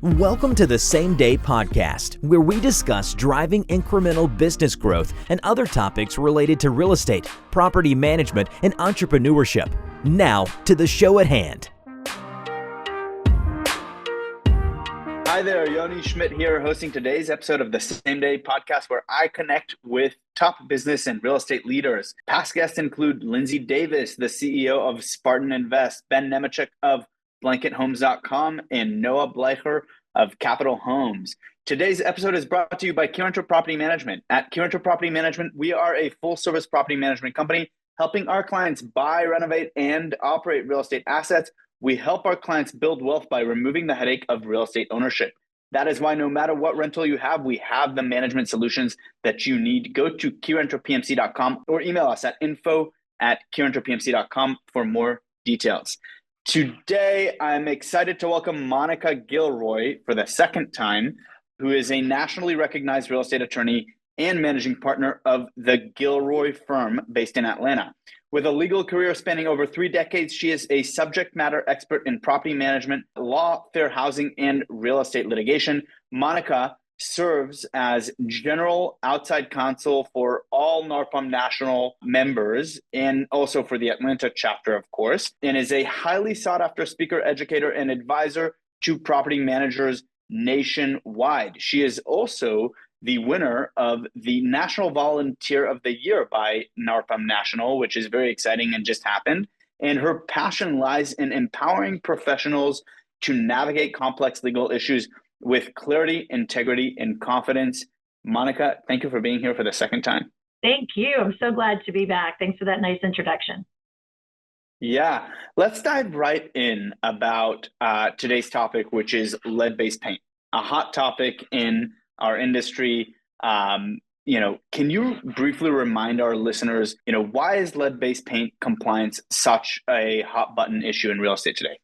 Welcome to the Same Day Podcast, where we discuss driving incremental business growth and other topics related to real estate, property management, and entrepreneurship. Now, to the show at hand. Hi there, Yoni Schmidt here, hosting today's episode of the Same Day Podcast, where I connect with top business and real estate leaders. Past guests include Lindsay Davis, the CEO of Spartan Invest, Ben Nemechek of blankethomes.com, and Noah Bleicher of Capital Homes. Today's episode is brought to you by Keyrenter Property Management. At Keyrenter Property Management, we are a full-service property management company helping our clients buy, renovate, and operate real estate assets. We help our clients build wealth by removing the headache of real estate ownership. That is why no matter what rental you have, we have the management solutions that you need. Go to KeyrenterPMC.com or email us at info@KeyrenterPMC.com for more details. Today, I'm excited to welcome Monica Gilroy for the second time, who is a nationally recognized real estate attorney and managing partner of the Gilroy Firm based in Atlanta. With a legal career spanning over 3 decades, she is a subject matter expert in property management, law, fair housing, and real estate litigation. Monica serves as general outside counsel for all NARPM national members and also for the Atlanta chapter, of course, and is a highly sought after speaker, educator, and advisor to property managers nationwide. She is also the winner of the National Volunteer of the Year by NARPM National, which is very exciting and just happened. And her passion lies in empowering professionals to navigate complex legal issues with clarity, integrity, and confidence. Monica, thank you for being here for the second time. Thank you. I'm so glad to be back. Thanks for that nice introduction. Yeah, let's dive right in about today's topic, which is lead-based paint, a hot topic in our industry. Can you briefly remind our listeners, why is lead-based paint compliance such a hot button issue in real estate today?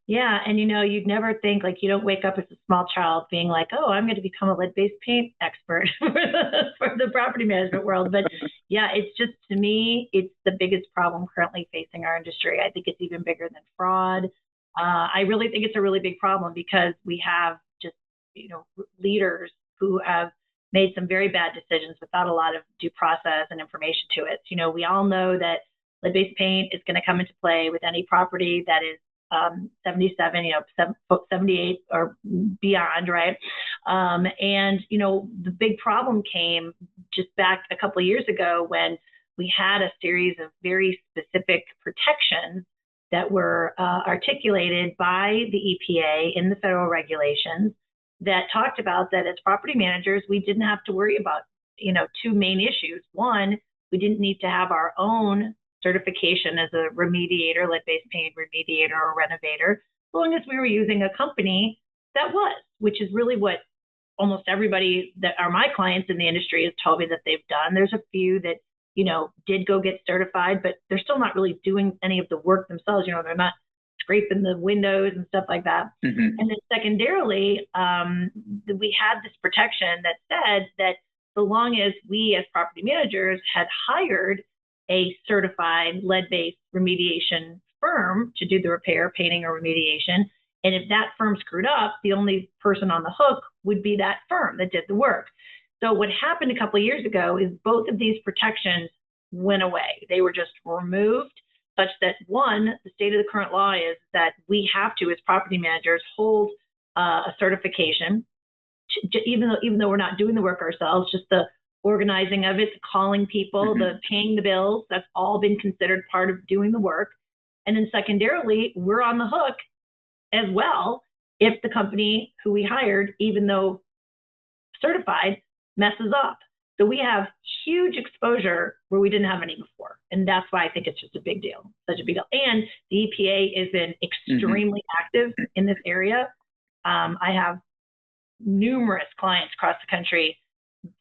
Yeah, and you'd never think, you don't wake up as a small child being like, oh, I'm going to become a lead-based paint expert for the property management world. But yeah, it's just, to me, it's the biggest problem currently facing our industry. I think it's even bigger than fraud. I really think it's a really big problem because we have just, leaders who have made some very bad decisions without a lot of due process and information to it. We all know that lead-based paint is going to come into play with any property that is 77, 78 or beyond, right? The big problem came just back a couple of years ago when we had a series of very specific protections that were articulated by the EPA in the federal regulations that talked about that as property managers, we didn't have to worry about, 2 main issues. One, we didn't need to have our own certification as a remediator, lead-based paint remediator or renovator, as long as we were using a company that was, which is really what almost everybody that are my clients in the industry has told me that they've done. There's a few that, did go get certified, but they're still not really doing any of the work themselves. They're not scraping the windows and stuff like that. Mm-hmm. And then secondarily, we had this protection that said that so long as we as property managers had hired a certified lead-based remediation firm to do the repair, painting, or remediation, and if that firm screwed up, the only person on the hook would be that firm that did the work. So what happened a couple of years ago is both of these protections went away. They were just removed, such that one, the state of the current law is that we have to, as property managers, hold a certification, even though we're not doing the work ourselves, just the organizing of it, the calling people, the paying the bills, that's all been considered part of doing the work. And then secondarily, we're on the hook as well if the company who we hired, even though certified, messes up. So we have huge exposure where we didn't have any before. And that's why I think it's just a big deal, such a big deal. And the EPA has been extremely active in this area. I have numerous clients across the country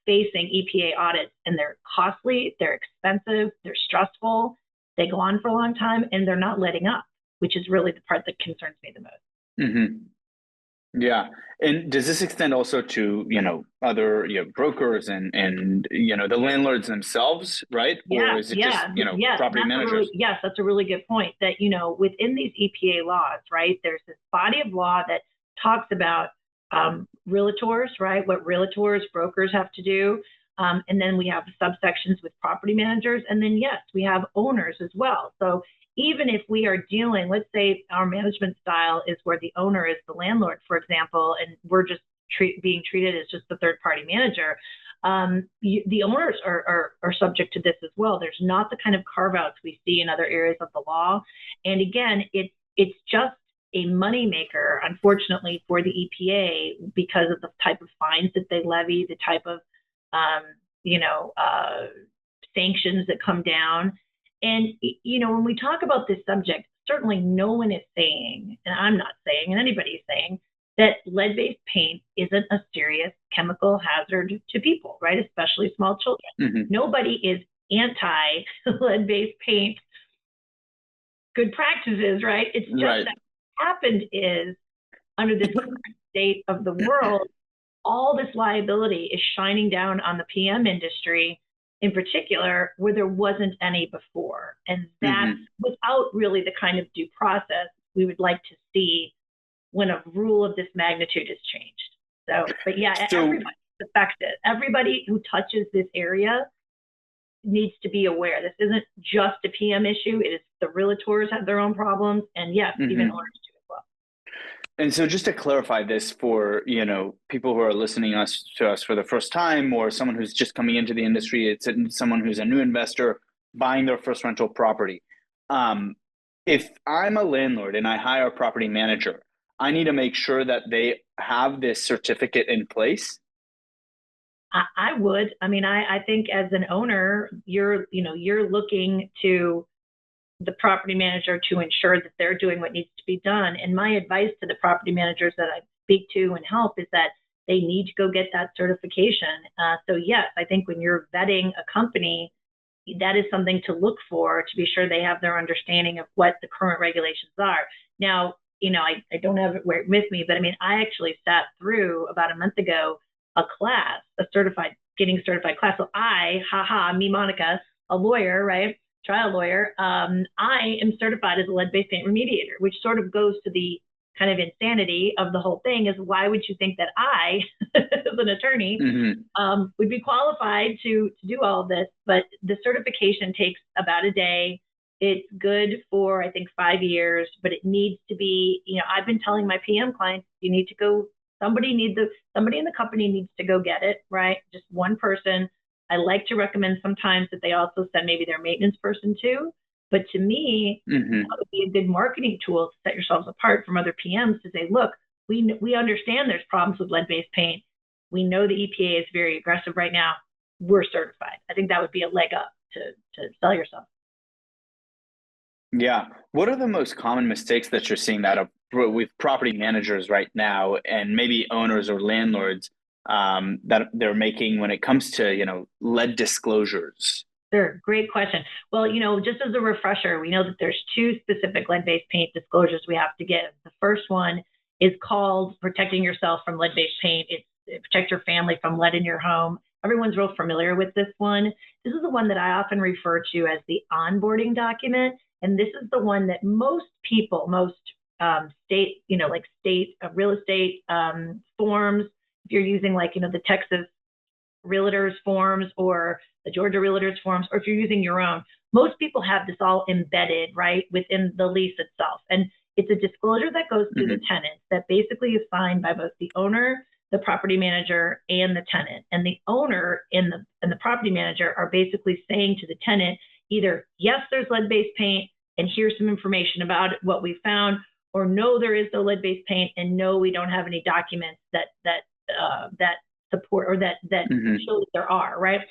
facing EPA audits, and they're costly, they're expensive, they're stressful, they go on for a long time, and they're not letting up, which is really the part that concerns me the most. Mm-hmm. Yeah. And does this extend also to, other brokers and the landlords themselves, right? Yeah, or is it just, property managers? Yes, that's a really good point that, within these EPA laws, right, there's this body of law that talks about realtors, right? What realtors, brokers have to do. And then we have subsections with property managers. And then, yes, we have owners as well. So even if we are dealing, let's say our management style is where the owner is the landlord, for example, and we're just being treated as just the third party manager, the owners are subject to this as well. There's not the kind of carve outs we see in other areas of the law. And again, it's just a moneymaker, unfortunately, for the EPA because of the type of fines that they levy, the type of sanctions that come down. And, when we talk about this subject, certainly no one is saying, and I'm not saying, and anybody's saying, that lead-based paint isn't a serious chemical hazard to people, right? Especially small children. Mm-hmm. Nobody is anti-lead-based paint good practices, right? It's just that what happened is, under this state of the world, all this liability is shining down on the PM industry in particular, where there wasn't any before. And that's without really the kind of due process we would like to see when a rule of this magnitude is changed. So, but yeah, everybody's affected. Everybody who touches this area needs to be aware. This isn't just a PM issue. It is the realtors have their own problems, and yes, even owners do as well. And so just to clarify this for, people who are listening to us for the first time, or someone who's just coming into the industry, it's someone who's a new investor buying their first rental property. If I'm a landlord and I hire a property manager, I need to make sure that they have this certificate in place. I would. I mean, I think as an owner, you're looking to the property manager to ensure that they're doing what needs to be done. And my advice to the property managers that I speak to and help is that they need to go get that certification. So yes, I think when you're vetting a company, that is something to look for to be sure they have their understanding of what the current regulations are. Now, I don't have it with me, but I mean, I actually sat through about a month ago a class, getting certified class. So me, Monica, a lawyer, right? Trial lawyer. I am certified as a lead-based paint remediator, which sort of goes to the kind of insanity of the whole thing is why would you think that I, as an attorney, would be qualified to do all of this? But the certification takes about a day. It's good for, I think, 5 years, but it needs to be, I've been telling my PM clients, you need to go, somebody in the company needs to go get it, right? Just one person. I like to recommend sometimes that they also send maybe their maintenance person too. But to me, that would be a good marketing tool to set yourselves apart from other PMs to say, look, we understand there's problems with lead-based paint. We know the EPA is very aggressive right now. We're certified. I think that would be a leg up to sell yourself. Yeah. What are the most common mistakes that you're seeing with property managers right now, and maybe owners or landlords that they're making when it comes to, lead disclosures? Sure. Great question. Well, just as a refresher, we know that there's two specific lead-based paint disclosures we have to give. The first one is called protecting yourself from lead-based paint. It's protect your family from lead in your home. Everyone's real familiar with this one. This is the one that I often refer to as the onboarding document. And this is the one that most people, state real estate forms, if you're using the Texas Realtors forms or the Georgia Realtors forms, or if you're using your own, most people have this all embedded right within the lease itself. And it's a disclosure that goes to the tenant that basically is signed by both the owner, the property manager, and the tenant. And the owner and the property manager are basically saying to the tenant, either, yes, there's lead-based paint, and here's some information about what we found, or no, there is no lead-based paint, and no, we don't have any documents that support or that show that there are, right?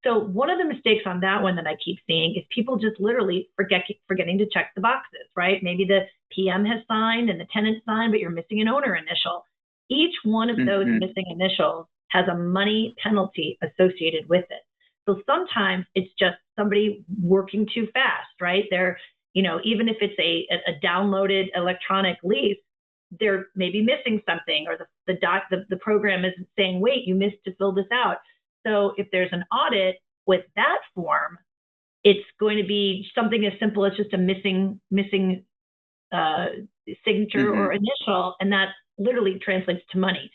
So one of the mistakes on that one that I keep seeing is people just literally forgetting to check the boxes, right? Maybe the PM has signed and the tenant signed, but you're missing an owner initial. Each one of those missing initials has a money penalty associated with it. So sometimes it's just somebody working too fast, right? They're, even if it's a downloaded electronic lease, they're maybe missing something, or the program isn't saying, wait, you missed to fill this out. So if there's an audit with that form, it's going to be something as simple as just a missing signature or initial, and that's literally translates to money.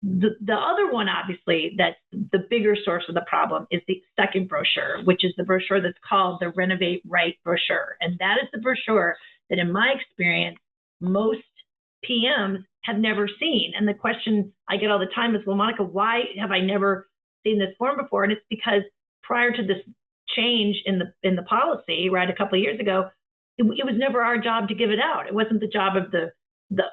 The other one, obviously, that's the bigger source of the problem is the second brochure, which is the brochure that's called the Renovate Right brochure. And that is the brochure that, in my experience, most PMs have never seen. And the question I get all the time is, well, Monica, why have I never seen this form before? And it's because prior to this change in the policy, right, a couple of years ago, it was never our job to give it out. It wasn't the job of the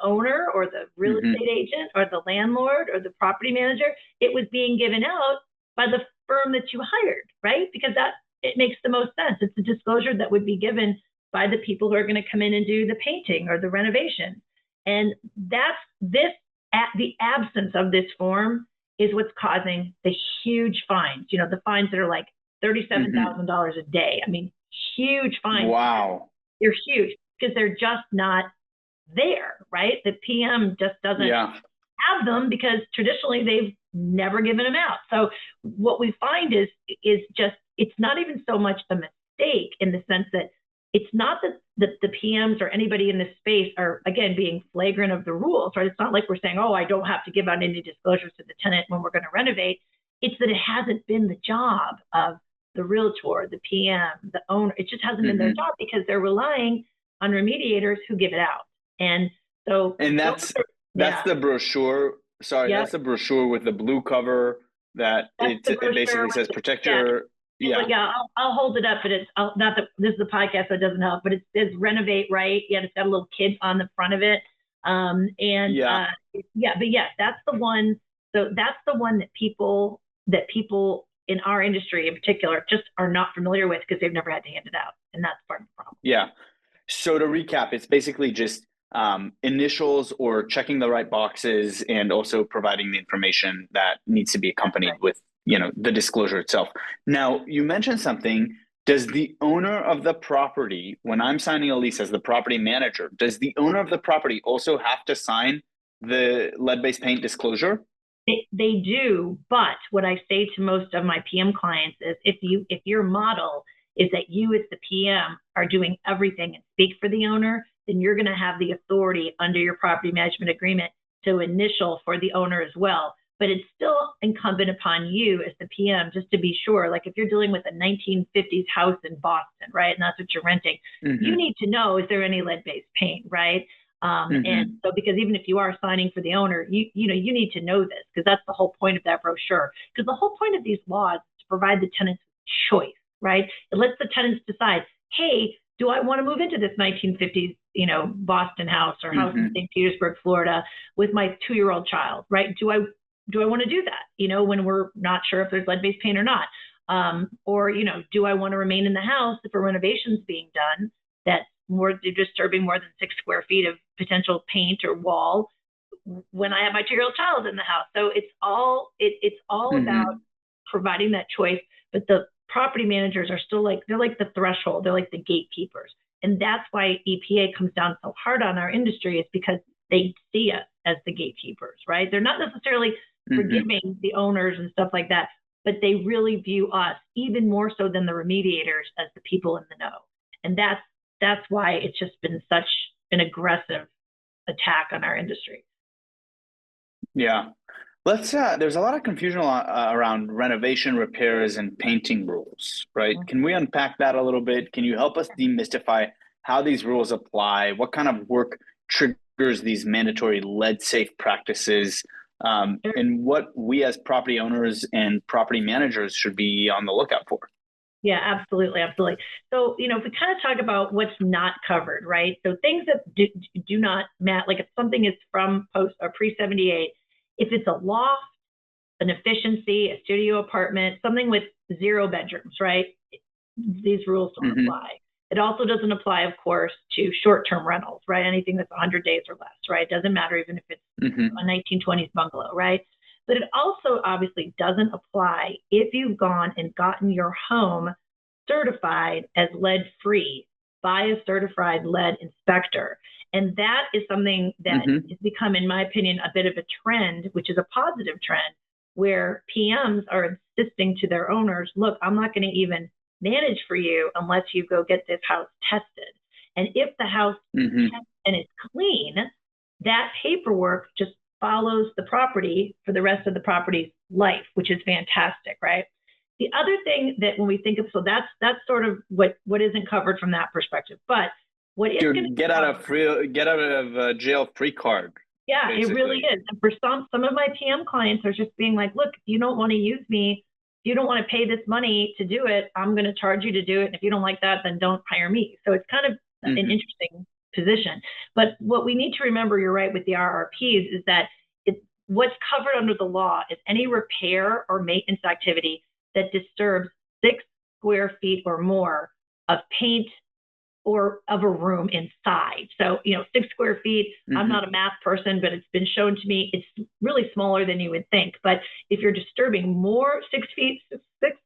owner or the real estate agent or the landlord or the property manager. It was being given out by the firm that you hired, right? Because it makes the most sense. It's a disclosure that would be given by the people who are going to come in and do the painting or the renovation. And the absence of this form is what's causing the huge fines. The fines that are like $37,000 a day. I mean, huge fines. Wow. They're huge because they're just not there, right? The PM just doesn't have them because traditionally they've never given them out. So what we find is just, it's not even so much a mistake in the sense that it's not that the PMs or anybody in this space are, again, being flagrant of the rules, right? It's not like we're saying, oh, I don't have to give out any disclosures to the tenant when we're going to renovate. It's that it hasn't been the job of the realtor, the PM, the owner. It just hasn't been their job because they're relying on remediators who give it out. And so, that's the brochure. Sorry, that's the brochure with the blue cover that it basically says protect your. Yeah, I'll hold it up, but it's not that this is a podcast, so it doesn't help. But it says Renovate Right. Yeah, it's got a little kid on the front of it. But that's the one. So that's the one that people in our industry in particular just are not familiar with because they've never had to hand it out, and that's part of the problem. Yeah. So to recap, it's basically just initials or checking the right boxes and also providing the information that needs to be accompanied with the disclosure itself. Now, you mentioned something. Does the owner of the property, when I'm signing a lease as the property manager, does the owner of the property also have to sign the lead-based paint disclosure? They do, but what I say to most of my PM clients is if your model is that you as the PM are doing everything and speak for the owner, then you're going to have the authority under your property management agreement to initial for the owner as well. But it's still incumbent upon you as the PM just to be sure, like if you're dealing with a 1950s house in Boston, right, and that's what you're renting, you need to know, is there any lead-based paint, right? And so because even if you are signing for the owner, you need to know this because that's the whole point of that brochure. Because the whole point of these laws is to provide the tenants choice, right? It lets the tenants decide, hey, do I want to move into this 1950s, Boston house or house in St. Petersburg, Florida with my 2-year-old child, right? Do I want to do that, when we're not sure if there's lead-based paint or not? Or, do I want to remain in the house if a renovation's being done that's disturbing more than 6 square feet of potential paint or wall when I have my 2-year-old child in the house? So it's all about providing that choice. But the property managers are still they're like the threshold. They're like the gatekeepers. And that's why EPA comes down so hard on our industry, is because they see us as the gatekeepers, right? They're not necessarily forgiving the owners and stuff like that, but they really view us even more so than the remediators as the people in the know. And that's why it's just been such an aggressive attack on our industry. Yeah. There's a lot of confusion around renovation, repairs, and painting rules, right? Can we unpack that a little bit? Can you help us demystify how these rules apply? What kind of work triggers these mandatory lead-safe practices? And what we as property owners and property managers should be on the lookout for? Yeah, absolutely. So, if we kind of talk about what's not covered, right? So things that do not matter, like if something is from post or pre-78, if it's a loft, an efficiency, a studio apartment, something with 0 bedrooms, right? These rules don't apply. It also doesn't apply, of course, to short-term rentals, right? Anything that's 100 days or less, right? It doesn't matter even if it's a 1920s bungalow, right? But it also obviously doesn't apply if you've gone and gotten your home certified as lead-free by a certified lead inspector. And that is something that has become, in my opinion, a bit of a trend, which is a positive trend, where PMs are insisting to their owners, look, I'm not going to even manage for you unless you go get this house tested. And if the house tests and it's clean, that paperwork just follows the property for the rest of the property's life, which is fantastic, right? The other thing that when we think of, so that's sort of what isn't covered from that perspective. But what is going to get out of jail free card. Yeah, basically. It really is. And for some of my PM clients are just being like, look, if you don't want to use me, if you don't want to pay this money to do it, I'm going to charge you to do it. And if you don't like that, then don't hire me. So it's kind of an interesting position. But what we need to remember, you're right, with the RRPs is that what's covered under the law is any repair or maintenance activity that disturbs 6 square feet or more of paint or of a room inside. So, 6 square feet, I'm not a math person, but it's been shown to me it's really smaller than you would think. But if you're disturbing more 6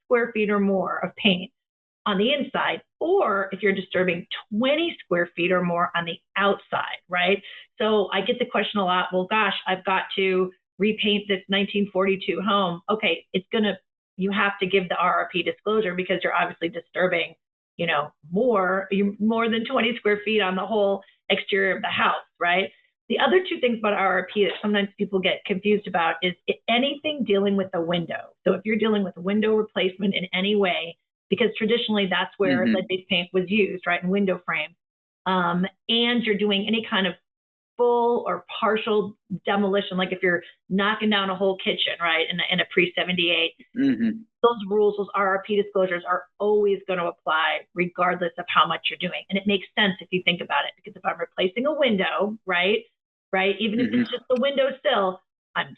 square feet or more of paint on the inside, or if you're disturbing 20 square feet or more on the outside, right? So I get the question a lot, well, gosh, I've got to repaint this 1942 home. Okay, you have to give the RRP disclosure because you're obviously disturbing more than 20 square feet on the whole exterior of the house, right? The other two things about RRP that sometimes people get confused about is anything dealing with a window. So if you're dealing with a window replacement in any way, because traditionally that's where lead-based paint was used, right, in window frames, and you're doing any kind of full or partial demolition, like if you're knocking down a whole kitchen, right, in a pre-78, those rules, those RRP disclosures are always going to apply regardless of how much you're doing. And it makes sense if you think about it, because if I'm replacing a window, right, even if it's just the window sill, I'm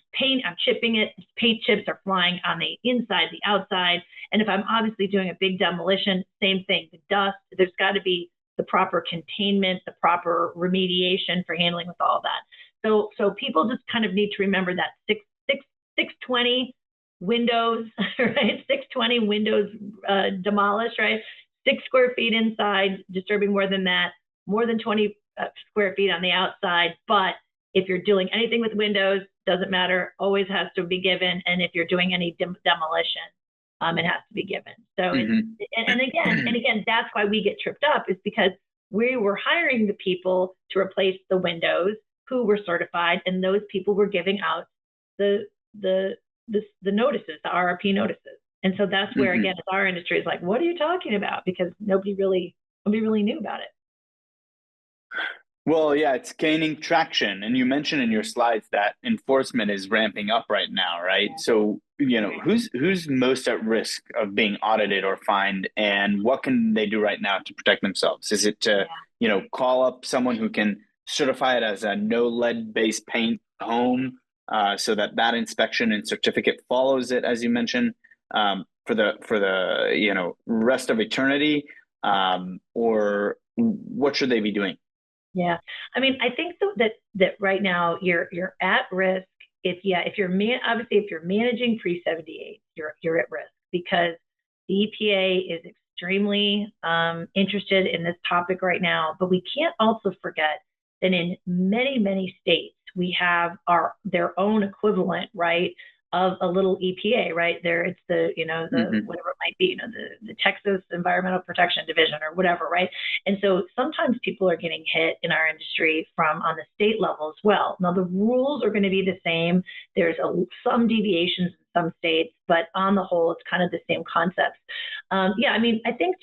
chipping it, paint chips are flying on the inside, the outside. And if I'm obviously doing a big demolition, same thing, the dust, there's got to be the proper containment, the proper remediation for handling with all of that. So people just kind of need to remember that 620 windows, right? 620 windows demolished, right? 6 square feet inside, disturbing more than that, more than 20 square feet on the outside. But if you're doing anything with windows, doesn't matter, always has to be given. And if you're doing any demolition, it has to be given. So, and again, that's why we get tripped up, is because we were hiring the people to replace the windows who were certified, and those people were giving out the notices, the RRP notices. And so that's where, again, our industry is like, what are you talking about? Because nobody really knew about it. Well, yeah, it's gaining traction. And you mentioned in your slides that enforcement is ramping up right now, right? So, who's most at risk of being audited or fined, and what can they do right now to protect themselves? Is it to, call up someone who can certify it as a no lead-based paint home, so that inspection and certificate follows it, as you mentioned, for the rest of eternity, or what should they be doing? Yeah, I mean, I think that right now you're at risk if you're managing pre-78, you're at risk, because the EPA is extremely interested in this topic right now. But we can't also forget that in many states we have their own equivalent, right, of a little EPA, right? There, it's the whatever it might be, the Texas Environmental Protection Division or whatever, right? And so sometimes people are getting hit in our industry from on the state level as well. Now the rules are going to be the same. There's some deviations in some states, but on the whole, it's kind of the same concepts. I think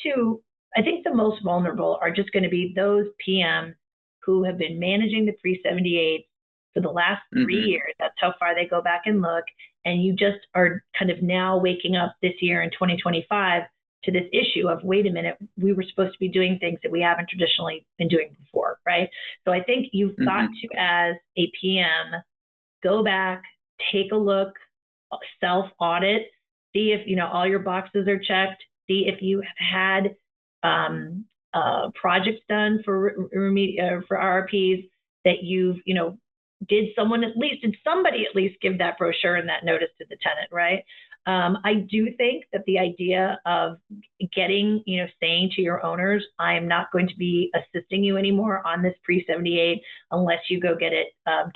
the most vulnerable are just going to be those PMs who have been managing the pre-78 for the last 3 years. That's how far they go back and look. And you just are kind of now waking up this year in 2025 to this issue of, wait a minute, we were supposed to be doing things that we haven't traditionally been doing before, right? So I think you've got to, as a PM, go back, take a look, self-audit, see if, all your boxes are checked, see if you have had projects done for RRPs that you've, did somebody at least give that brochure and that notice to the tenant, right? I do think that the idea of saying to your owners, I am not going to be assisting you anymore on this pre-78 unless you go get it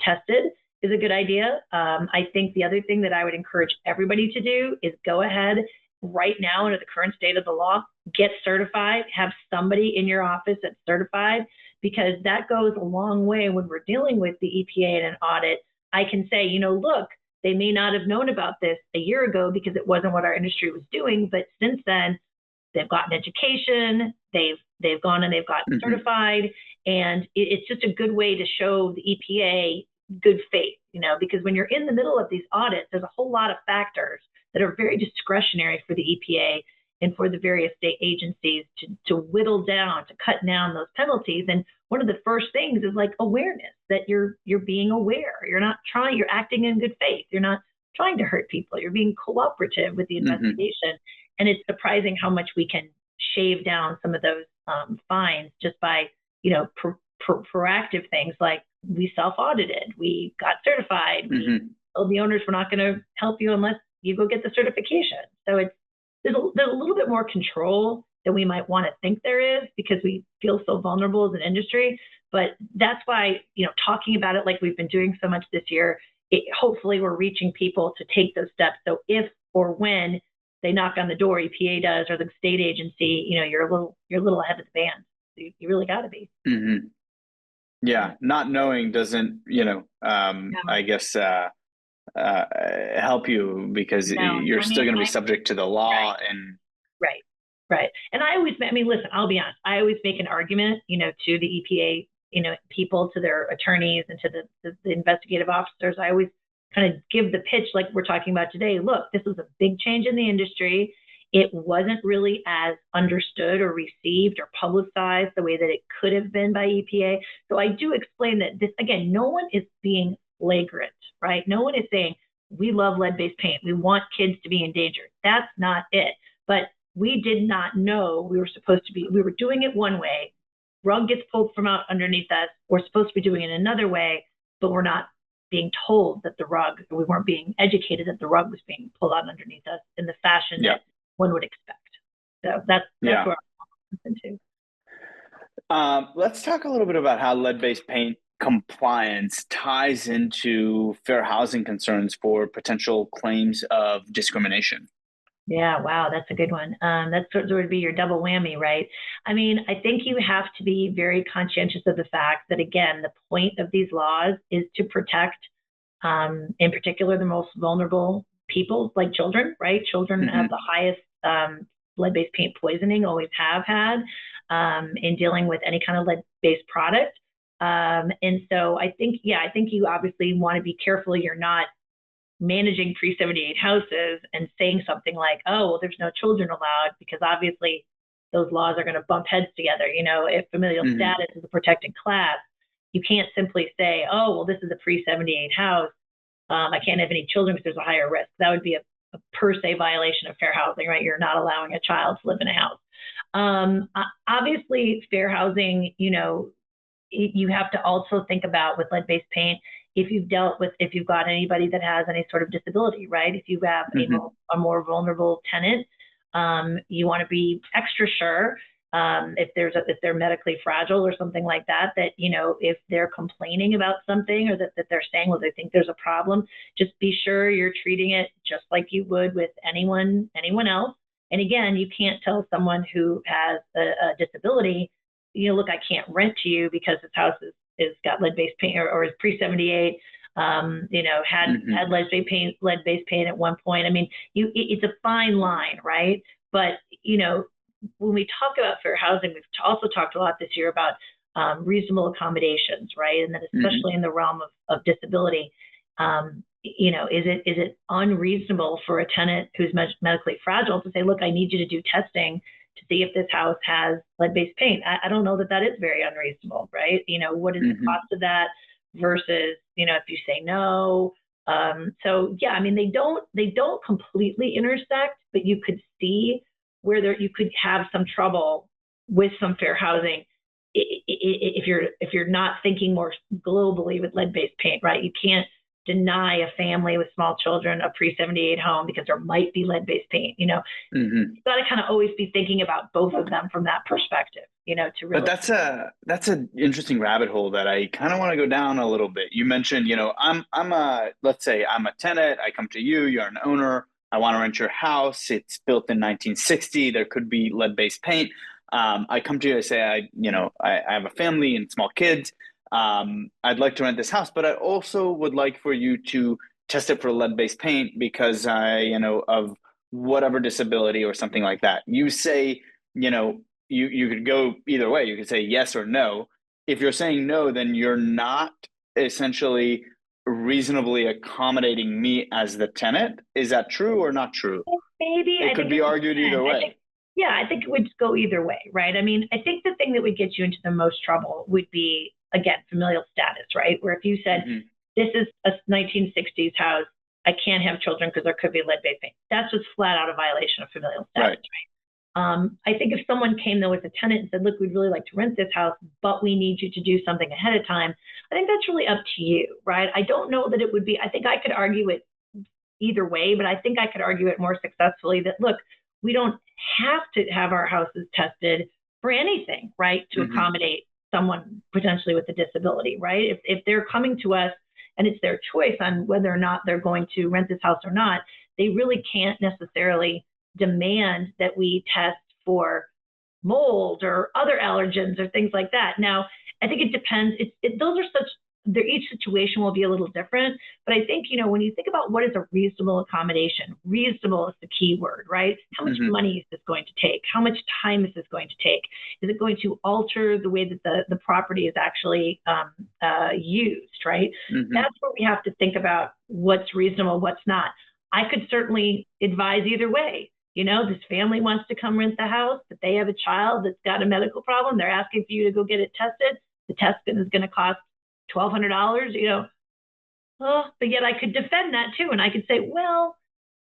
tested, is a good idea. I think the other thing that I would encourage everybody to do is go ahead right now, under the current state of the law, get certified, have somebody in your office that's certified because that goes a long way when we're dealing with the EPA in an audit. I can say, look, they may not have known about this a year ago because it wasn't what our industry was doing, but since then, they've gotten education, they've gone and they've gotten certified, and it's just a good way to show the EPA good faith, because when you're in the middle of these audits, there's a whole lot of factors that are very discretionary for the EPA and for the various state agencies to whittle down, to cut down those penalties. And one of the first things is like awareness, that you're being aware. You're acting in good faith. You're not trying to hurt people. You're being cooperative with the investigation. And it's surprising how much we can shave down some of those fines just by, proactive things like we self-audited, we got certified, we told the owners we're not going to help you unless you go get the certification. So there's a little bit more control than we might want to think there is because we feel so vulnerable as an industry. But that's why, talking about it like we've been doing so much this year, hopefully we're reaching people to take those steps. So if or when they knock on the door, EPA does, or the state agency, you're a little ahead of the band. You really got to be. Yeah, not knowing doesn't, I guess, help you because you're still going to be subject to the law. Right. And listen, I'll be honest. I always make an argument, to the EPA, people, to their attorneys and to the investigative officers. I always kind of give the pitch like we're talking about today. Look, this was a big change in the industry. It wasn't really as understood or received or publicized the way that it could have been by EPA. So I do explain that this, again, no one is being flagrant, right? No one is saying, we love lead-based paint. We want kids to be endangered. That's not it. But we did not know we were doing it one way. Rug gets pulled from out underneath us. We're supposed to be doing it another way, but we're not being told that we weren't being educated that the rug was being pulled out underneath us in the fashion that one would expect. So that's where I'm into. Let's talk a little bit about how lead-based paint compliance ties into fair housing concerns for potential claims of discrimination. Yeah, wow, that's a good one. That sort of would be your double whammy, right? I think you have to be very conscientious of the fact that, again, the point of these laws is to protect, in particular, the most vulnerable people, like children, right? Children have the highest lead-based paint poisoning, always have had, in dealing with any kind of lead-based product. And so I think you obviously want to be careful you're not managing pre-78 houses and saying something like, oh, well, there's no children allowed, because obviously those laws are going to bump heads together. If familial status is a protected class, you can't simply say, oh, well, this is a pre-78 house. I can't have any children because there's a higher risk. That would be a per se violation of fair housing, right? You're not allowing a child to live in a house. Obviously, fair housing, you have to also think about with lead-based paint, if you've got anybody that has any sort of disability, right? If you have a more vulnerable tenant, you want to be extra sure if they're medically fragile or something like that, if they're complaining about something or that they're saying, well, they think there's a problem, just be sure you're treating it just like you would with anyone else. And again, you can't tell someone who has a disability, look, I can't rent to you because this house is got lead-based paint or is pre-78, had lead-based paint at one point. It's a fine line, right? But, when we talk about fair housing, we've also talked a lot this year about reasonable accommodations, right? And then especially in the realm of disability, is it unreasonable for a tenant who's medically fragile to say, look, I need you to do testing to see if this house has lead-based paint? I don't know that is very unreasonable, right? What is the cost of that versus, if you say no. So yeah, they don't completely intersect, but you could see where you could have some trouble with some fair housing if you're not thinking more globally with lead-based paint, right? You can't deny a family with small children a pre-78 home because there might be lead-based paint. You've got to kind of always be thinking about both of them from that perspective, to really. But that's an interesting rabbit hole that I kind of want to go down a little bit. You mentioned, let's say I'm a tenant, I come to you, you're an owner, I want to rent your house. It's built in 1960. There could be lead-based paint. I come to you, I say, I have a family and small kids. I'd like to rent this house, but I also would like for you to test it for lead-based paint because of whatever disability or something like that. You say, you could go either way. You could say yes or no. If you're saying no, then you're not essentially reasonably accommodating me as the tenant. Is that true or not true? Maybe. It could be argued either way. I think it would go either way, right? I mean, I think the thing that would get you into the most trouble would be, again, familial status, right? Where if you said, this is a 1960s house, I can't have children because there could be lead-based paint. That's just flat out a violation of familial status, right? I think if someone came though as a tenant and said, look, we'd really like to rent this house, but we need you to do something ahead of time, I think that's really up to you, right? I don't know that it would be, I think I could argue it either way, but I think I could argue it more successfully that, look, we don't have to have our houses tested for anything, right? To accommodate someone potentially with a disability, right? If they're coming to us and it's their choice on whether or not they're going to rent this house or not, they really can't necessarily demand that we test for mold or other allergens or things like that. Now, I think it depends. Each situation will be a little different, but I think, when you think about what is a reasonable accommodation, reasonable is the key word, right? How much money is this going to take? How much time is this going to take? Is it going to alter the way that the property is actually used, right? That's where we have to think about what's reasonable, what's not. I could certainly advise either way. This family wants to come rent the house, but they have a child that's got a medical problem. They're asking for you to go get it tested. The test is going to cost $1,200, but yet I could defend that too. And I could say, well,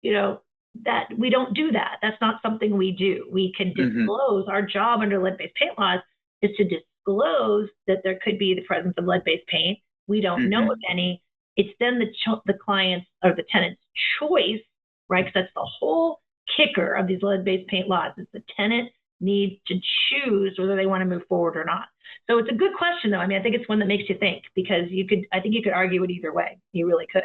that we don't do that. That's not something we do. We can disclose. Our job under lead-based paint laws is to disclose that there could be the presence of lead-based paint. We don't know of any. It's then the client's or the tenant's choice, right? Because that's the whole kicker of these lead-based paint laws. Is the tenant needs to choose whether they want to move forward or not. So it's a good question, though. I mean, I think it's one that makes you think because I think you could argue it either way. You really could.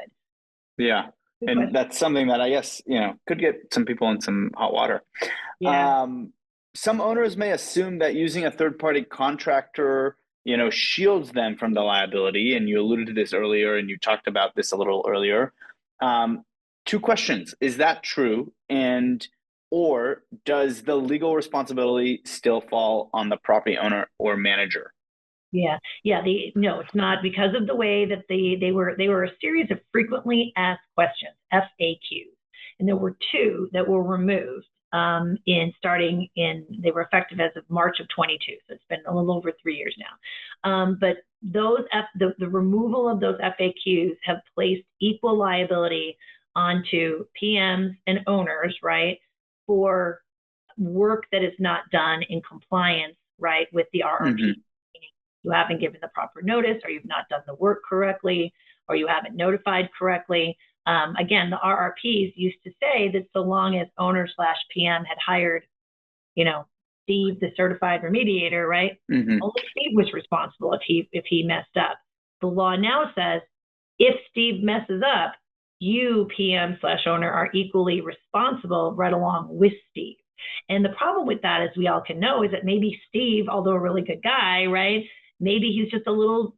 Yeah. Good question. That's something that I guess, could get some people in some hot water. Yeah. Some owners may assume that using a third-party contractor, shields them from the liability. And you alluded to this earlier and you talked about this a little earlier. Two questions. Is that true? Or does the legal responsibility still fall on the property owner or manager? Yeah. No, it's not, because of the way that they were a series of frequently asked questions, FAQs, and there were two that were removed they were effective as of March of 22. So it's been a little over 3 years now. But the removal of those FAQs have placed equal liability onto PMs and owners, right? For work that is not done in compliance, right, with the RRP. You haven't given the proper notice, or you've not done the work correctly, or you haven't notified correctly. Again, the RRPs used to say that so long as owner/PM had hired, Steve, the certified remediator, right, only Steve was responsible if he messed up. The law now says if Steve messes up, you, PM/owner, are equally responsible right along with Steve. And the problem with that, as we all can know, is that maybe Steve, although a really good guy, right, maybe he's just a little,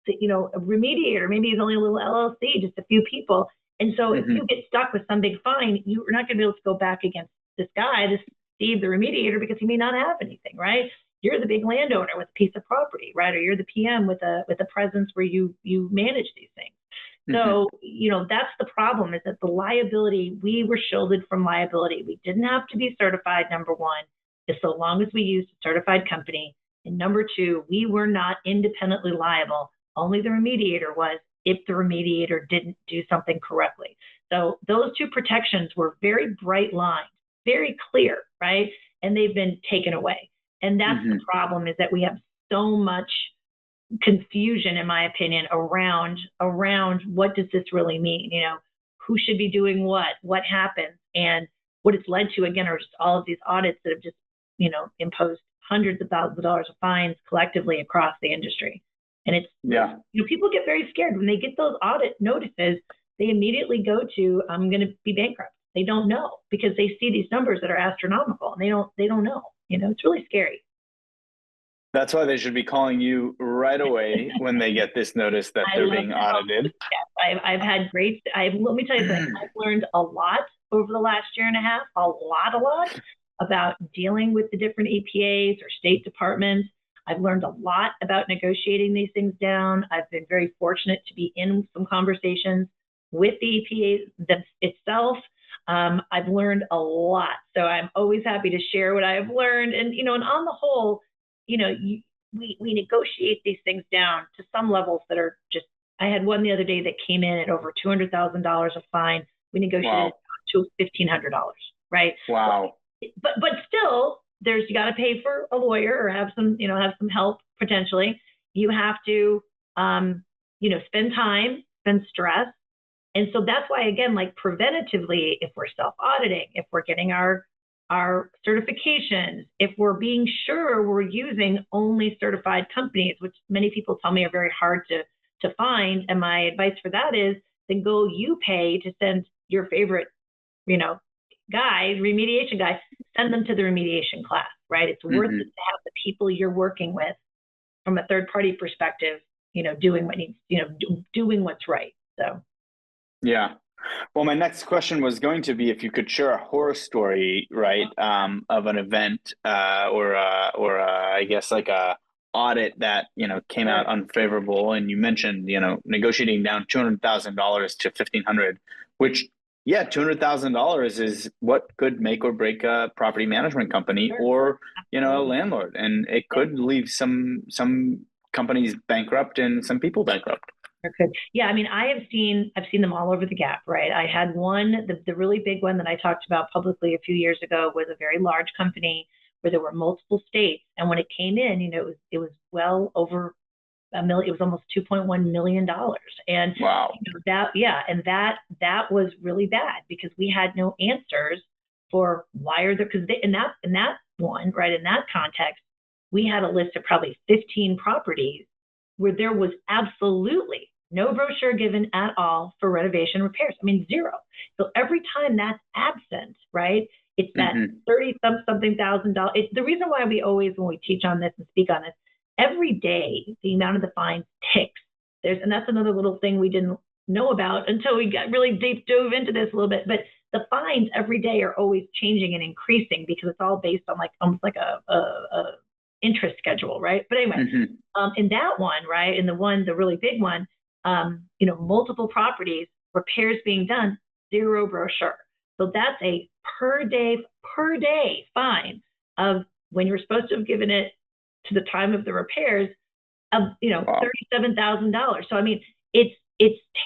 a remediator. Maybe he's only a little LLC, just a few people. And so if you get stuck with some big fine, you're not going to be able to go back against this guy, this Steve, the remediator, because he may not have anything, right? You're the big landowner with a piece of property, right? Or you're the PM with a presence where you manage these things. So, that's the problem, is that the liability, we were shielded from liability. We didn't have to be certified, number one, just so long as we used a certified company. And number two, we were not independently liable. Only the remediator was if the remediator didn't do something correctly. So those two protections were very bright lines, very clear, right? And they've been taken away. And that's the problem, is that we have so much confusion, in my opinion, around what does this really mean? Who should be doing what happens, and what it's led to, again, are just all of these audits that have just, imposed hundreds of thousands of dollars of fines collectively across the industry. And it's, people get very scared when they get those audit notices. They immediately go to, I'm going to be bankrupt. They don't know, because they see these numbers that are astronomical, and they don't know. it's really scary. That's why they should be calling you right away when they get this notice that they're being audited. Yes, I've had great, let me tell you something, I've learned a lot over the last year and a half, a lot about dealing with the different EPAs or state departments. I've learned a lot about negotiating these things down. I've been very fortunate to be in some conversations with the EPA itself. I've learned a lot. So I'm always happy to share what I've learned. And, and on the whole, we negotiate these things down to some levels that are just, I had one the other day that came in at over $200,000 a fine. We negotiated to $1,500, right? Wow. But still, you got to pay for a lawyer or have some help potentially. You have to, spend time, spend stress. And so that's why, again, like preventatively, if we're self-auditing, if we're getting our certifications, if we're being sure we're using only certified companies, which many people tell me are very hard to find. And my advice for that is then you pay to send your favorite, remediation guy, send them to the remediation class, right? It's worth it to have the people you're working with from a third party perspective, doing what needs, doing what's right. So. Yeah. Well, my next question was going to be if you could share a horror story, right, of an event or I guess like a audit that came out unfavorable, and you mentioned negotiating down $200,000 to $1,500, which $200,000 is what could make or break a property management company or a landlord, and it could leave some companies bankrupt and some people bankrupt. Yeah, I mean, I've seen them all over the gap, right? I had one, the really big one that I talked about publicly a few years ago was a very large company where there were multiple states, and when it came in, it was well over $1 million. It was almost $2.1 million, and wow, that was really bad because we had no answers for why are there, because in that one, right, in that context, we had a list of probably 15 properties where there was absolutely no brochure given at all for renovation repairs. I mean, zero. So every time that's absent, right, it's that $30-something thousand. The reason why we always, when we teach on this and speak on this, every day the amount of the fines ticks. And that's another little thing we didn't know about until we got really deep dove into this a little bit. But the fines every day are always changing and increasing because it's all based on almost like a interest schedule, right? But anyway, in that one, right, in the really big one, multiple properties, repairs being done, zero brochure. So that's a per day fine of when you're supposed to have given it to the time of the repairs of $37,000. So I mean, it's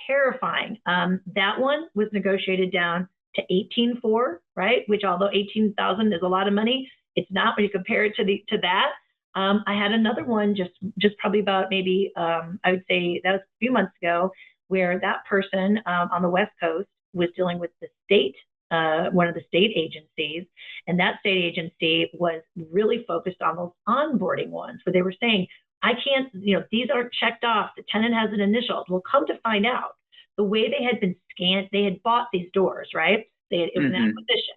terrifying. That one was negotiated down to $18,400, right? Which although $18,000 is a lot of money, it's not when you compare it to that. I had another one just probably about maybe I would say that was a few months ago, where that person on the West Coast was dealing with the state, one of the state agencies, and that state agency was really focused on those onboarding ones, where they were saying, I can't, these aren't checked off. The tenant has an initial. Well, come to find out, the way they had been scanned, they had bought these doors, right? It was an acquisition.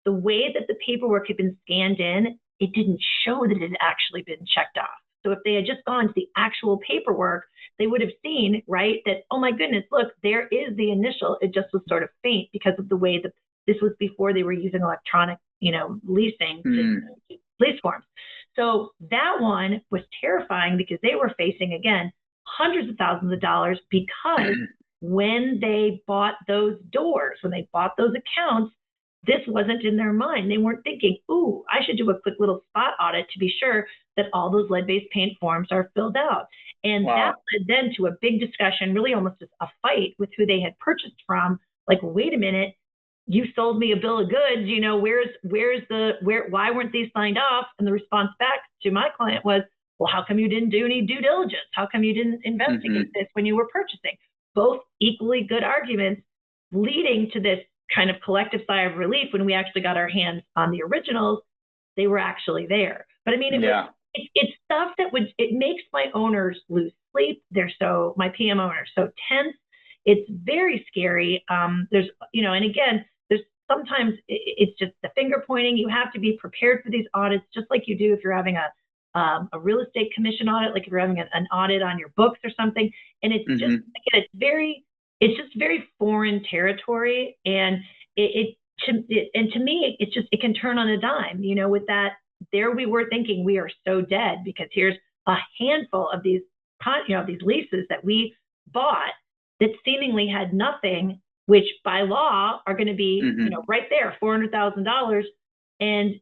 The way that the paperwork had been scanned in, it didn't show that it had actually been checked off. So if they had just gone to the actual paperwork, they would have seen, right, that, oh my goodness, look, there is the initial. It just was sort of faint because of the way that this was before they were using electronic, leasing, lease forms. So that one was terrifying because they were facing, again, hundreds of thousands of dollars because when they bought those doors, when they bought those accounts, this wasn't in their mind. They weren't thinking, ooh, I should do a quick little spot audit to be sure that all those lead-based paint forms are filled out. And that led then to a big discussion, really almost a fight with who they had purchased from. Like, wait a minute, you sold me a bill of goods, why weren't these signed off? And the response back to my client was, well, how come you didn't do any due diligence? How come you didn't investigate this when you were purchasing? Both equally good arguments leading to this kind of collective sigh of relief when we actually got our hands on the originals. They were actually there. But I mean, it's stuff that it makes my owners lose sleep. My PM owners so tense. It's very scary. There's, and again, sometimes it's just the finger pointing. You have to be prepared for these audits, just like you do if you're having a real estate commission audit, like if you're having an audit on your books or something. And it's just, again, it's just very foreign territory. And to me, it can turn on a dime, with that. There we were thinking we are so dead because here's a handful of these leases that we bought that seemingly had nothing, which by law are going to be, right there, $400,000, and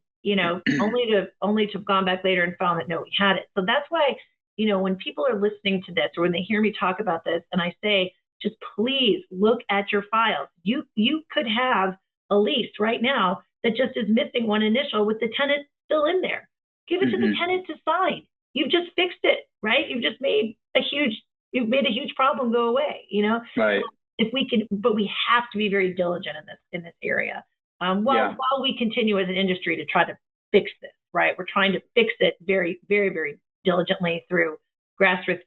only to have gone back later and found that no, we had it. So that's why, when people are listening to this or when they hear me talk about this, and I say, just please look at your files. You could have a lease right now that just is missing one initial with the tenant still in there. Give it to the tenant to sign. You've just fixed it, right? You've made a huge problem go away, Right. If we can, but we have to be very diligent in this area. While we continue as an industry to try to fix this, right? We're trying to fix it very, very, very diligently through grassroots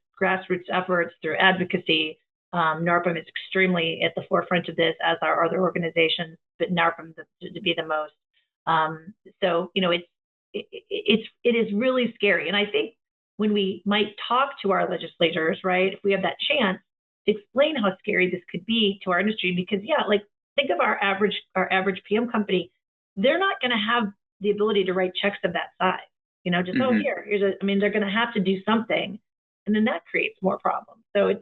efforts, through advocacy. NARPM is extremely at the forefront of this, as are other organizations, but NARPM to be the most. So it is really scary, and I think when we might talk to our legislators, right, if we have that chance to explain how scary this could be to our industry, because think of our average PM company, they're not going to have the ability to write checks of that size. They're going to have to do something, and then that creates more problems. So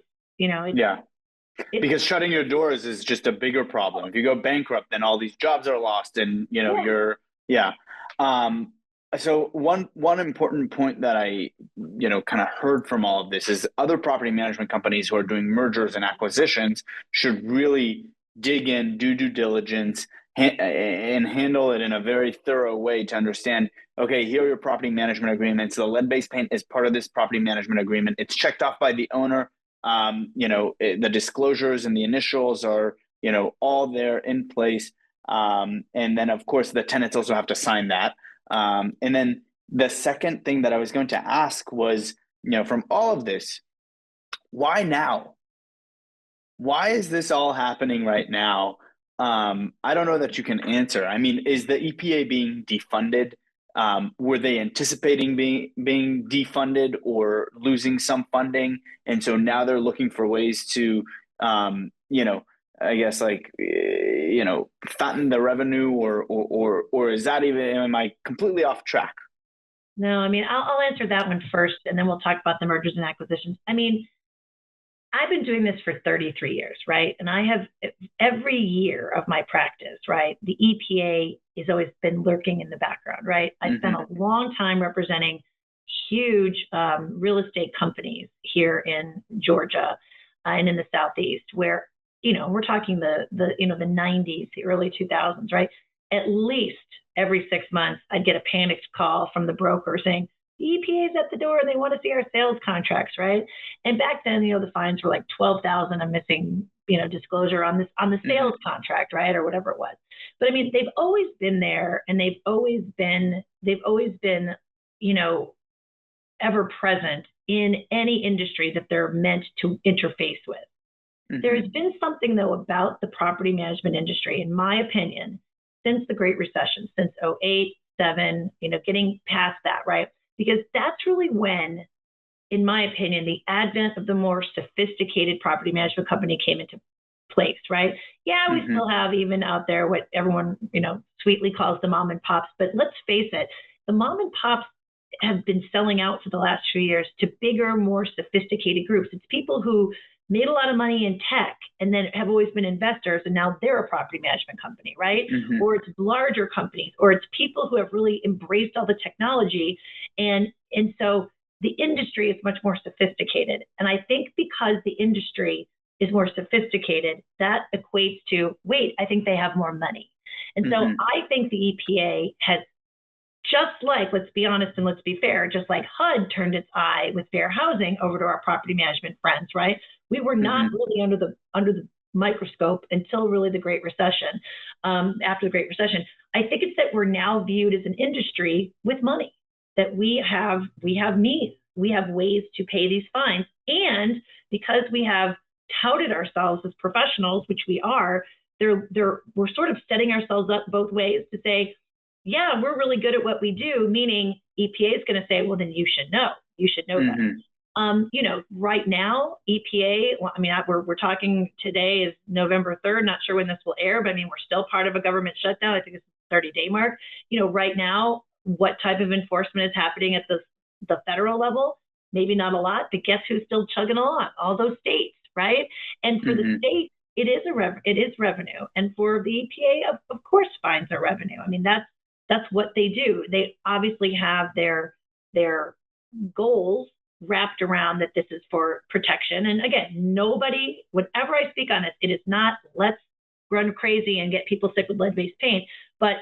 because shutting your doors is just a bigger problem. If you go bankrupt, then all these jobs are lost, and So one important point that I kind of heard from all of this is other property management companies who are doing mergers and acquisitions should really dig in, do due diligence, and handle it in a very thorough way to understand, okay, here are your property management agreements. The lead-based paint is part of this property management agreement. It's checked off by the owner. The disclosures and the initials are, all there in place. And then, of course, the tenants also have to sign that. And then the second thing that I was going to ask was, from all of this, why now? Why is this all happening right now? I don't know that you can answer. I mean, is the EPA being defunded? Were they anticipating being defunded or losing some funding? And so now they're looking for ways to, I guess fatten the revenue, or is that even, am I completely off track? No, I'll answer that one first, and then we'll talk about the mergers and acquisitions. I've been doing this for 33 years, right? And I have, every year of my practice, right, the EPA has always been lurking in the background, right? I spent a long time representing huge real estate companies here in Georgia and in the Southeast, where, we're talking the 90s, the early 2000s, right? At least every 6 months, I'd get a panicked call from the broker saying, the EPA is at the door and they want to see our sales contracts, right? And back then, the fines were like $12,000 a missing, disclosure on the sales contract, right, or whatever it was. But they've always been there, and they've always been, ever present in any industry that they're meant to interface with. There's been something, though, about the property management industry, in my opinion, since the Great Recession, since 2008, 2007, getting past that, right? Because that's really when, in my opinion, the advent of the more sophisticated property management company came into place, right? Yeah, we still have even out there what everyone, sweetly calls the mom and pops, but let's face it, the mom and pops have been selling out for the last few years to bigger, more sophisticated groups. It's people who made a lot of money in tech and then have always been investors, and now they're a property management company, right? Or it's larger companies, or it's people who have really embraced all the technology. And so the industry is much more sophisticated. And I think because the industry is more sophisticated, that equates to, wait, I think they have more money. And so I think the EPA has, just like, let's be honest and let's be fair, just like HUD turned its eye with fair housing over to our property management friends, right? We were not really under the microscope until really the Great Recession. After the Great Recession, I think it's that we're now viewed as an industry with money, that we have means, we have ways to pay these fines, and because we have touted ourselves as professionals, which we are, we're sort of setting ourselves up both ways to say, yeah, we're really good at what we do, meaning EPA is going to say, well, then you should know that. Right now, EPA, well, I mean, we're talking today is November 3rd, not sure when this will air, but I mean, we're still part of a government shutdown. I think it's the 30-day mark. Right now, what type of enforcement is happening at the federal level? Maybe not a lot, but guess who's still chugging along? All those states, right? And for the state, it is revenue. And for the EPA, of course, fines are revenue. I mean, that's what they do. They obviously have their goals wrapped around that this is for protection. And again, whenever I speak on it is not let's run crazy and get people sick with lead-based paint, but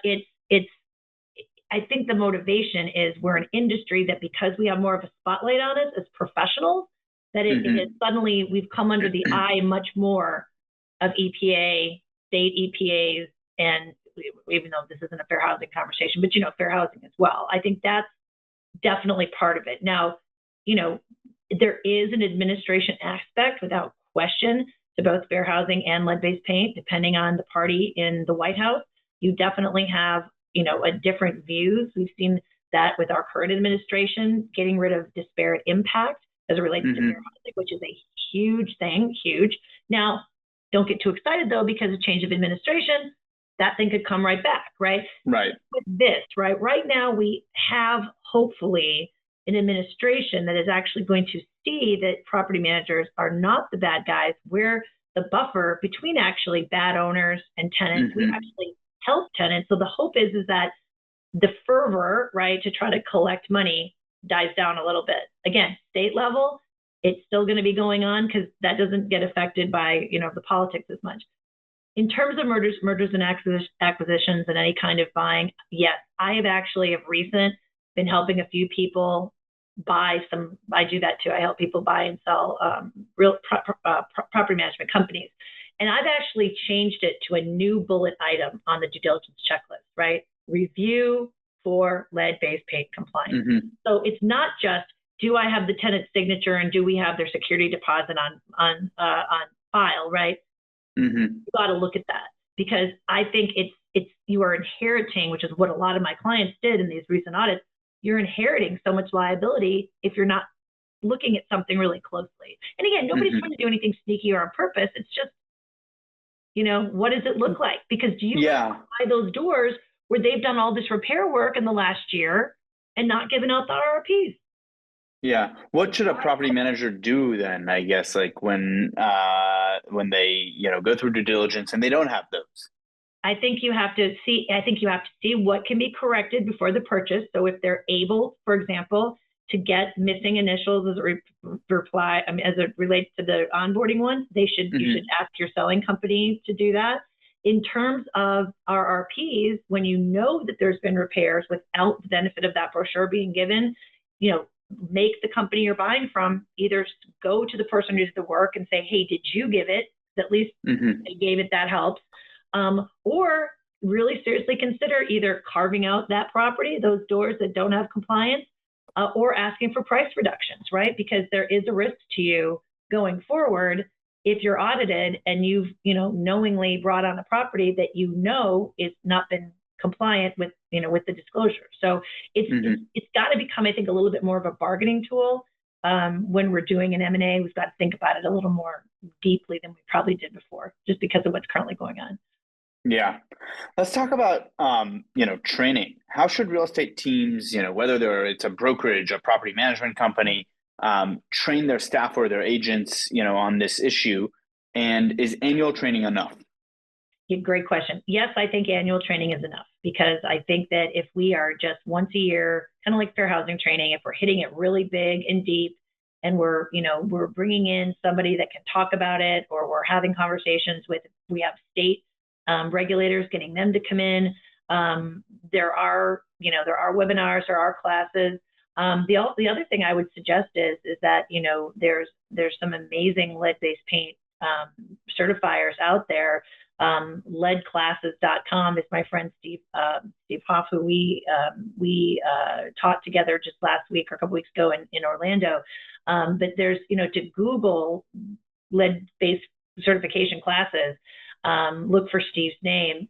I think the motivation is we're an industry that because we have more of a spotlight on us as professionals, that it is suddenly we've come under the eye much more of EPA, state EPAs, and even though this isn't a fair housing conversation, but fair housing as well. I think that's definitely part of it. Now, there is an administration aspect without question to both fair housing and lead-based paint, depending on the party in the White House. You definitely have, a different views. We've seen that with our current administration, getting rid of disparate impact as it relates to fair housing, which is a huge thing, huge. Now, don't get too excited though, because of change of administration, that thing could come right back, right? Right. With this, right now we have hopefully an administration that is actually going to see that property managers are not the bad guys. We're the buffer between actually bad owners and tenants. We actually help tenants. So the hope is that the fervor, right, to try to collect money dies down a little bit. Again, state level, it's still going to be going on because that doesn't get affected by, the politics as much. In terms of mergers and acquisitions and any kind of buying, yes, I have actually of recent been helping a few people buy some. I do that too. I help people buy and sell real property management companies. And I've actually changed it to a new bullet item on the due diligence checklist, right? Review for lead-based paint compliance. So it's not just, do I have the tenant's signature and do we have their security deposit on file, right? You got to look at that, because I think it's you are inheriting, which is what a lot of my clients did in these recent audits. You're inheriting so much liability if you're not looking at something really closely. And again, nobody's trying to do anything sneaky or on purpose. It's just, what does it look like? Because do you buy those doors where they've done all this repair work in the last year and not given out the RRPs? Yeah. What should a property manager do then, I guess, like when they, go through due diligence and they don't have those? I think you have to see what can be corrected before the purchase. So if they're able, for example, to get missing initials as as it relates to the onboarding one, you should ask your selling company to do that. In terms of RRPs, when you know that there's been repairs without the benefit of that brochure being given, make the company you're buying from either go to the person who did the work and say, hey, did you give it? At least they gave it, that helps. Or really seriously consider either carving out that property, those doors that don't have compliance, or asking for price reductions, right? Because there is a risk to you going forward if you're audited and you've, knowingly brought on a property that is not been compliant with, with the disclosure. So it's got to become, I think, a little bit more of a bargaining tool. When we're doing an M&A, we've got to think about it a little more deeply than we probably did before, just because of what's currently going on. Yeah. Let's talk about, training. How should real estate teams, whether it's a brokerage, a property management company, train their staff or their agents, on this issue? And is annual training enough? Yeah, great question. Yes, I think annual training is enough, because I think that if we are just once a year, kind of like fair housing training, if we're hitting it really big and deep, and we're bringing in somebody that can talk about it, or we're having conversations with, we have state regulators, getting them to come in. There are webinars, there are classes. The other thing I would suggest is that, there's some amazing lead-based paint certifiers out there. Leadclasses.com is my friend Steve Hoff, who we taught together just last week or a couple weeks ago in Orlando. But there's, to Google lead-based certification classes, look for Steve's name.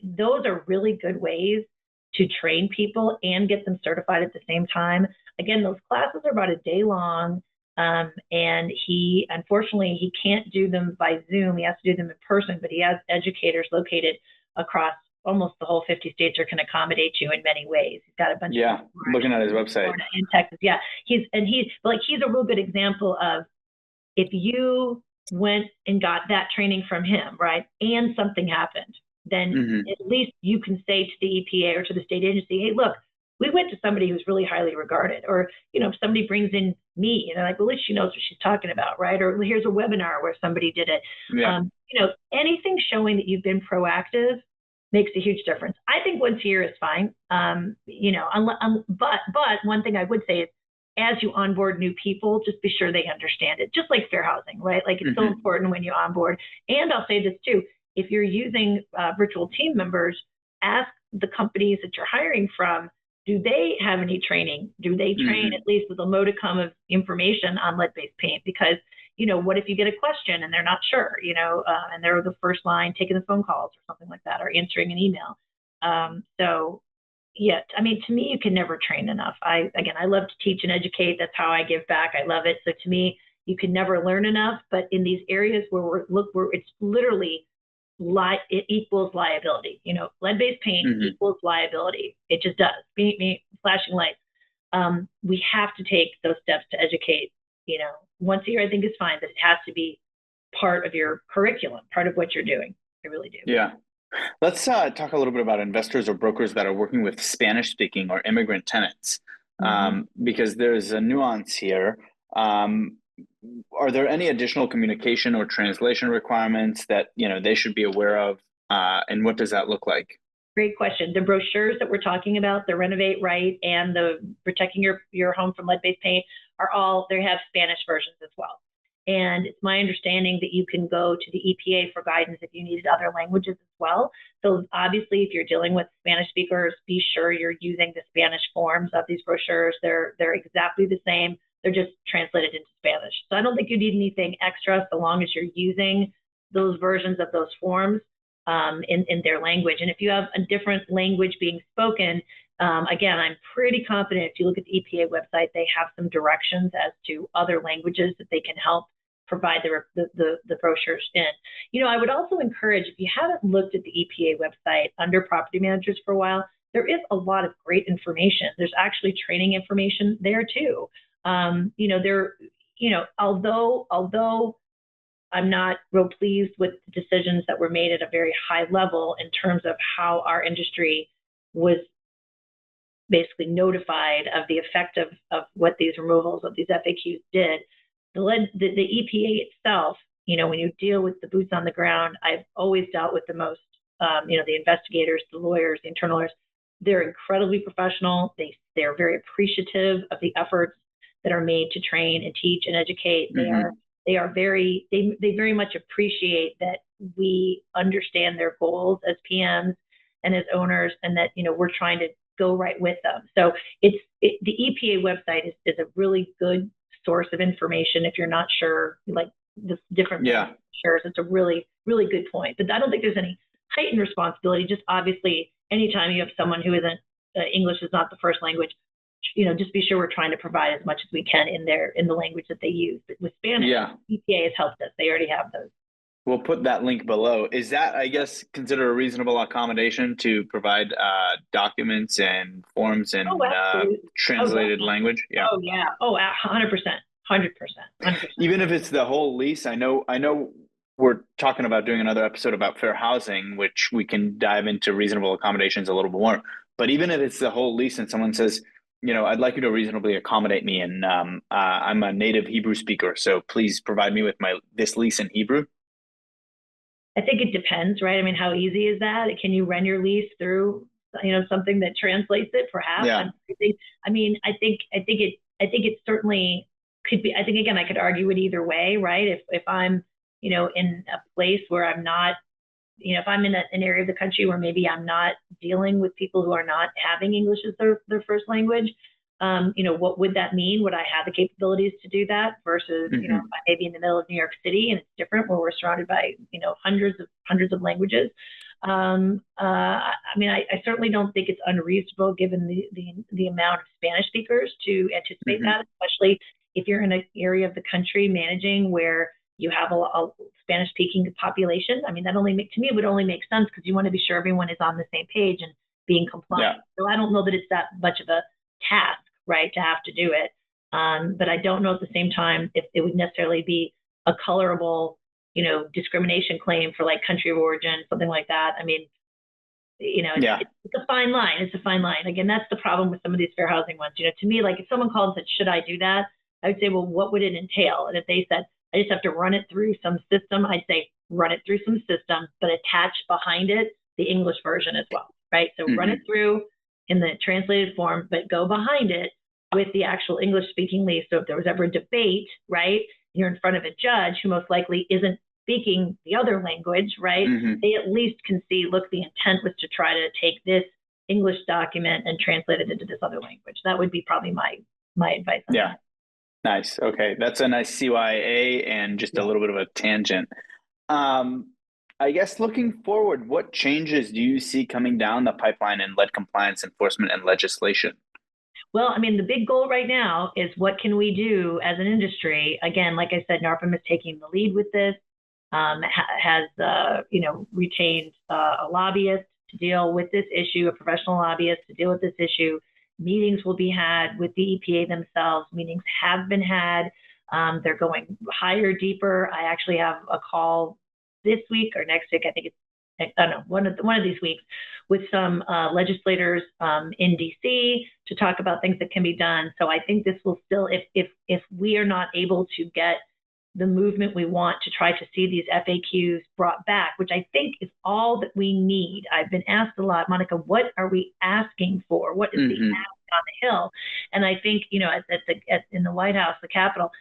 Those are really good ways to train people and get them certified at the same time. Again, those classes are about a day long. And unfortunately, he can't do them by Zoom. He has to do them in person, but he has educators located across almost the whole 50 states or can accommodate you in many ways. He's got a bunch of looking at his website in Texas. Yeah. He's a real good example of, if you went and got that training from him, right, and something happened, then at least you can say to the EPA or to the state agency, hey, look, we went to somebody who's really highly regarded. Or, if somebody brings in me, like, well, at least she knows what she's talking about, right? Or here's a webinar where somebody did it. Yeah. Anything showing that you've been proactive makes a huge difference. I think once a year is fine. But one thing I would say is, as you onboard new people, just be sure they understand it. Just like fair housing, right? Like, it's so important when you onboard. And I'll say this too: if you're using virtual team members, ask the companies that you're hiring from, do they have any training? Do they train at least with a modicum of information on lead-based paint? Because, what if you get a question and they're not sure, and they're the first line taking the phone calls or something like that, or answering an email. Yeah, to me, you can never train enough. I love to teach and educate. That's how I give back. I love it. So to me, you can never learn enough. But in these areas where it's literally it equals liability. Lead-based paint equals liability. It just does. Me flashing lights. We have to take those steps to educate. Once a year, I think is fine, but it has to be part of your curriculum, part of what you're doing. I really do. Yeah. Let's talk a little bit about investors or brokers that are working with Spanish-speaking or immigrant tenants, because there's a nuance here. Are there any additional communication or translation requirements that they should be aware of, and what does that look like? Great question. The brochures that we're talking about, the Renovate Right and the Protecting Your Home from Lead-Based Paint, they have Spanish versions as well. And it's my understanding that you can go to the EPA for guidance if you needed other languages as well. So obviously, if you're dealing with Spanish speakers, be sure you're using the Spanish forms of these brochures. They're exactly the same. They're just translated into Spanish. So I don't think you need anything extra so long as you're using those versions of those forms in their language. And if you have a different language being spoken, again, I'm pretty confident if you look at the EPA website, they have some directions as to other languages that they can help provide the brochures in. I would also encourage, if you haven't looked at the EPA website under property managers for a while, there is a lot of great information. There's actually training information there too. Although I'm not real pleased with the decisions that were made at a very high level in terms of how our industry was basically notified of the effect of what these removals of these FAQs did. The EPA itself, when you deal with the boots on the ground, I've always dealt with the most, the investigators, the lawyers, the internal lawyers. They're incredibly professional. They're very appreciative of the efforts that are made to train and teach and educate. They very much appreciate that we understand their goals as PMs and as owners, and that we're trying to go right with them. So the EPA website is a really good source of information if you're not sure, like the different shares. It's a really, really good point. But I don't think there's any heightened responsibility. Just obviously, anytime you have someone who isn't English is not the first language, just be sure we're trying to provide as much as we can in the language that they use. But with Spanish, EPA has helped us. They already have those. We'll put that link below. Is that, I guess, considered a reasonable accommodation to provide documents and forms in translated language? Yeah. Oh, yeah. Oh, 100%. 100%. Even if it's the whole lease, I know we're talking about doing another episode about fair housing, which we can dive into reasonable accommodations a little bit more. But even if it's the whole lease and someone says, I'd like you to reasonably accommodate me, and I'm a native Hebrew speaker, so please provide me with this lease in Hebrew. I think it depends, right? I mean, how easy is that? Can you run your lease through, something that translates it? Perhaps. Yeah. I think it certainly could be. I think, again, I could argue it either way, right? If I'm, in a place where I'm not, if I'm in an area of the country where maybe I'm not dealing with people who are not having English as their first language, what would that mean? Would I have the capabilities to do that versus, maybe in the middle of New York City and it's different where we're surrounded by, hundreds of languages. I certainly don't think it's unreasonable given the amount of Spanish speakers to anticipate that, especially if you're in an area of the country managing where you have a Spanish-speaking population. I mean, to me, it would only make sense because you want to be sure everyone is on the same page and being compliant. Yeah. So I don't know that it's that much of a task, right, to have to do it. But I don't know at the same time if it would necessarily be a colorable, discrimination claim for like country of origin, something like that. I mean, it's a fine line. It's a fine line. Again, that's the problem with some of these fair housing ones. To me, like if someone called and said, should I do that? I would say, well, what would it entail? And if they said, I just have to run it through some system, I'd say run it through some system, but attach behind it the English version as well, right? So run it through in the translated form, but go behind it with the actual English speaking lease. So if there was ever a debate, right, you're in front of a judge who most likely isn't speaking the other language, right? They at least can see, look, the intent was to try to take this English document and translate it into this other language. That would be probably my advice on that. Nice. Okay. That's a nice CYA and just a little bit of a tangent. I guess looking forward, what changes do you see coming down the pipeline in lead compliance enforcement and legislation? Well, I mean, the big goal right now is what can we do as an industry? Again, like I said, NARPM is taking the lead with this, has retained a lobbyist to deal with this issue, a professional lobbyist to deal with this issue. Meetings will be had with the EPA themselves. Meetings have been had. They're going higher, deeper. I actually have a call this week or next week. I think one of these weeks with some legislators in DC to talk about things that can be done. So I think this will still, if we are not able to get the movement we want to try to see these FAQs brought back, which I think is all that we need. I've been asked a lot, Monica, what are we asking for? What is the ask on the Hill? And I think, in the White House, the Capitol,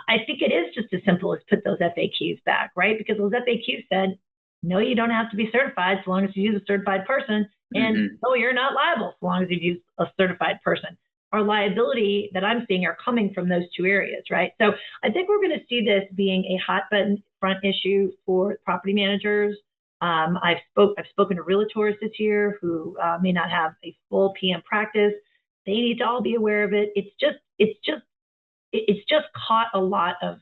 I think it is just as simple as put those FAQs back, right? Because those FAQs said, no, you don't have to be certified so long as you use a certified person. And no, you're not liable so long as you use a certified person. Our liability that I'm seeing are coming from those two areas, right? So I think we're going to see this being a hot button front issue for property managers. I've spoken to realtors this year who may not have a full PM practice. They need to all be aware of it. It's just caught a lot of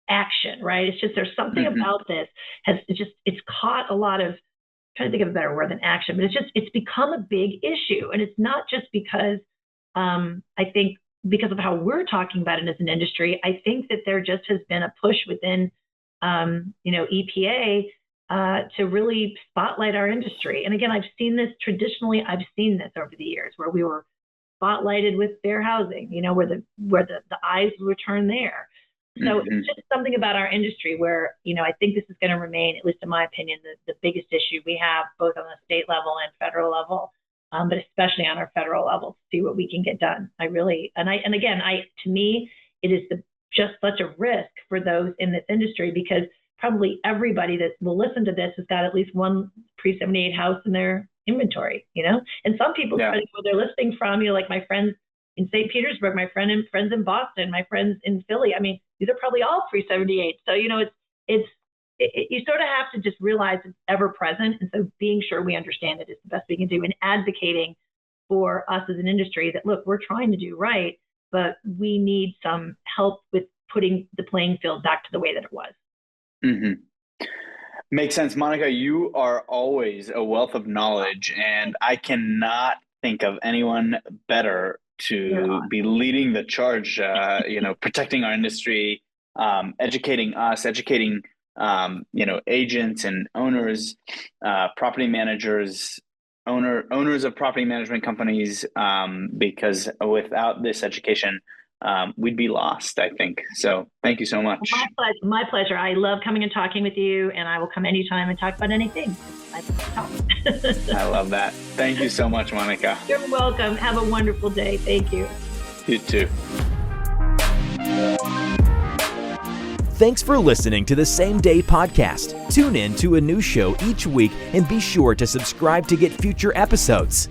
action, right? It's just there's something about this it's caught a lot of. Trying to think of a better word than action, but it's become a big issue. And it's not just because I think because of how we're talking about it as an industry, I think that there just has been a push within EPA to really spotlight our industry. And again, I've seen this over the years where we were spotlighted with fair housing, where the eyes were turned there. So it's just something about our industry where, I think this is going to remain, at least in my opinion, the biggest issue we have both on the state level and federal level, but especially on our federal level, to see what we can get done. To me, it is just such a risk for those in this industry because probably everybody that will listen to this has got at least one pre-78 house in their inventory, and some people, depending where they're listening from, like my friends in St. Petersburg, my friends in Boston, my friends in Philly. I mean, these are probably all pre-78. So, you sort of have to just realize it's ever present. And so being sure we understand it is the best we can do and advocating for us as an industry that, look, we're trying to do right, but we need some help with putting the playing field back to the way that it was. Makes sense. Monica, you are always a wealth of knowledge, and I cannot think of anyone better to be leading the charge, protecting our industry, educating us, educating, agents and owners, property managers, owners of property management companies, because without this education, we'd be lost, I think. So thank you so much. My pleasure. I love coming and talking with you, and I will come anytime and talk about anything. I love that. Thank you so much, Monica. You're welcome. Have a wonderful day. Thank you. You too. Thanks for listening to the Same Day Podcast. Tune in to a new show each week and be sure to subscribe to get future episodes.